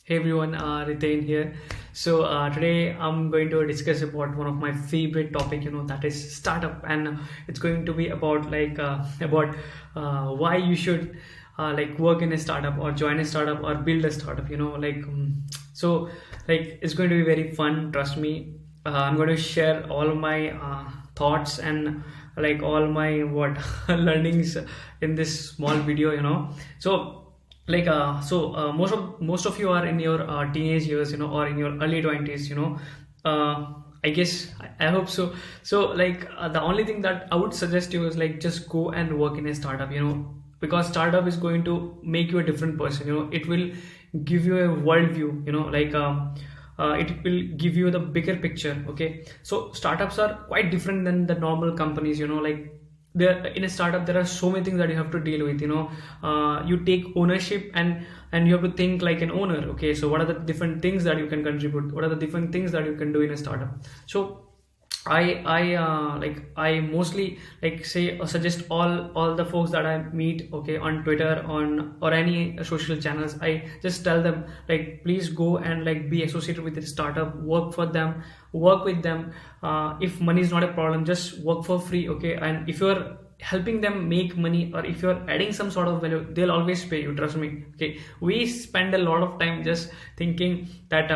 Hey everyone, Ritain here. Today I'm going to discuss about one of my favorite topic, that is startup, and it's going to be about why you should work in a startup or join a startup or build a startup. It's going to be very fun. Trust me. I'm going to share all my thoughts and all my what learnings in this small video. Most of you are in your teenage years, or in your early 20s, I guess I hope so. The only thing that I would suggest you is just go and work in a startup, because startup is going to make you a different person. It will give you a worldview, it will give you the bigger picture. Okay, so startups are quite different than the normal companies. There in a startup there are so many things that you have to deal with. You take ownership and you have to think like an owner. Okay, so what are the different things that you can contribute, what are the different things that you can do in a startup? So I mostly suggest all the folks that I meet, okay, on Twitter, on or any social channels. I just tell them please go and be associated with the startup, work for them, work with them. If money is not a problem, just work for free, okay? And if you're helping them make money, or if you're adding some sort of value, they'll always pay you, trust me. Okay, we spend a lot of time just thinking that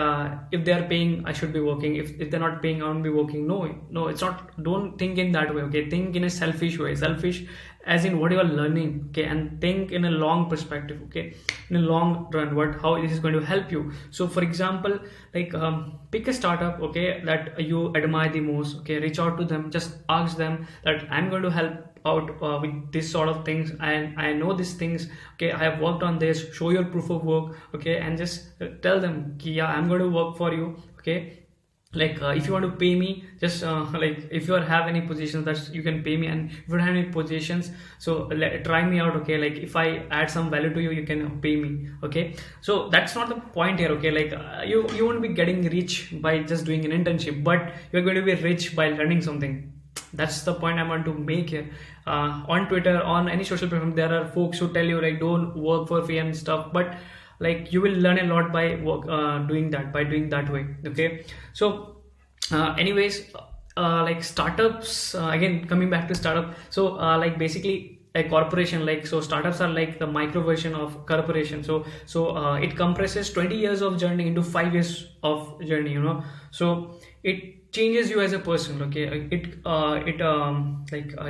if they are paying, I should be working. If they're not paying, I won't be working. No, it's not. Don't think in that way. Okay, think in a selfish way. Selfish as in what you are learning, okay, and think in a long perspective, okay, in a long run, how this is going to help you. So for example, pick a startup, okay, that you admire the most, okay, reach out to them, just ask them that I'm going to help out with this sort of things, and I know these things, okay, I have worked on this. Show your proof of work, okay, and just tell them, yeah, I'm going to work for you, okay. If you want to pay me, just if you have any positions that you can pay me, and if you don't have any positions, so try me out, okay. If I add some value to you, you can pay me, okay. So that's not the point here, okay. You won't be getting rich by just doing an internship, but you're going to be rich by learning something. That's the point I want to make here. On Twitter, on any social platform, there are folks who tell you don't work for free and stuff, but you will learn a lot by doing that way, okay. So anyways, startups, again coming back to startup. So basically a corporation, so startups are like the micro version of corporation. So it compresses 20 years of journey into 5 years of journey, so it changes you as a person, okay. It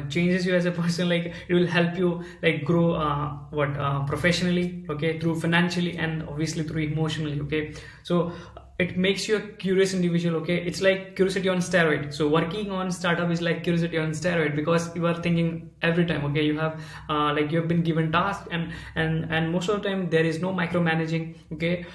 changes you as a person. It will help you grow professionally, okay, through financially, and obviously through emotionally, okay. So it makes you a curious individual, okay. It's like curiosity on steroid. So working on startup is like curiosity on steroid, because you are thinking every time, okay. You have you have been given tasks, and most of the time there is no micromanaging, okay.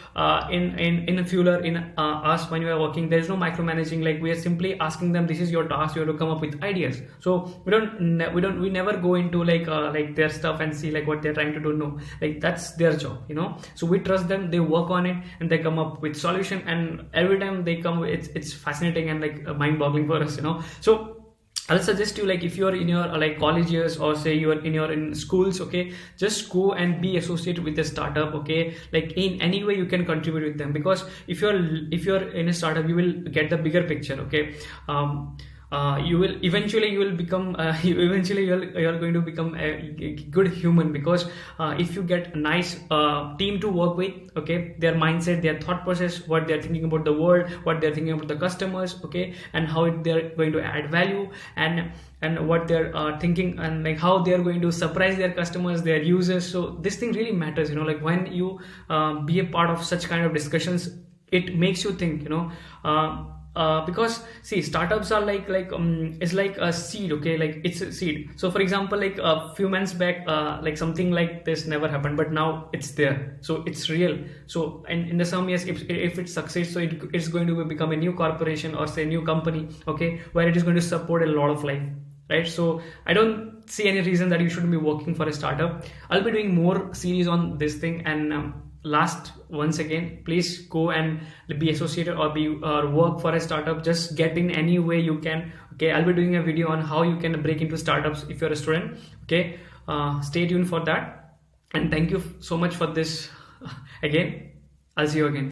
In a Fueler, in us, when we are working, there is no micromanaging. We are simply asking them, this is your task, you have to come up with ideas. So we never go into their stuff and see what they're trying to do. No, that's their job, so we trust them, they work on it, and they come up with solution. And every time they come, it's fascinating and mind-boggling for us, So I'll suggest you, if you're in your college years, or say you're in schools, okay, just go and be associated with a startup, okay. In any way you can contribute with them, because if you're in a startup, you will get the bigger picture, okay. You will eventually become you're going to become a good human, because if you get a nice team to work with, okay, their mindset, their thought process, what they're thinking about the world, what they're thinking about the customers, okay, and how they're going to add value, and what they're thinking, and how they're going to surprise their customers, their users. So this thing really matters, when you be a part of such kind of discussions, it makes you think, because see, startups are it's like a seed, okay. It's a seed. So for example, a few months back, something like this never happened, but now it's there, so it's real. So and in the some years, if it succeeds, so it's going to become a new corporation, or say new company, okay, where it is going to support a lot of life, right? So I don't see any reason that you shouldn't be working for a startup. I'll be doing more series on this thing. And last, once again, please go and be associated, or work for a startup. Just get in any way you can, okay. I'll be doing a video on how you can break into startups if you're a student, okay. Stay tuned for that, and thank you so much for this. Again, I'll see you again.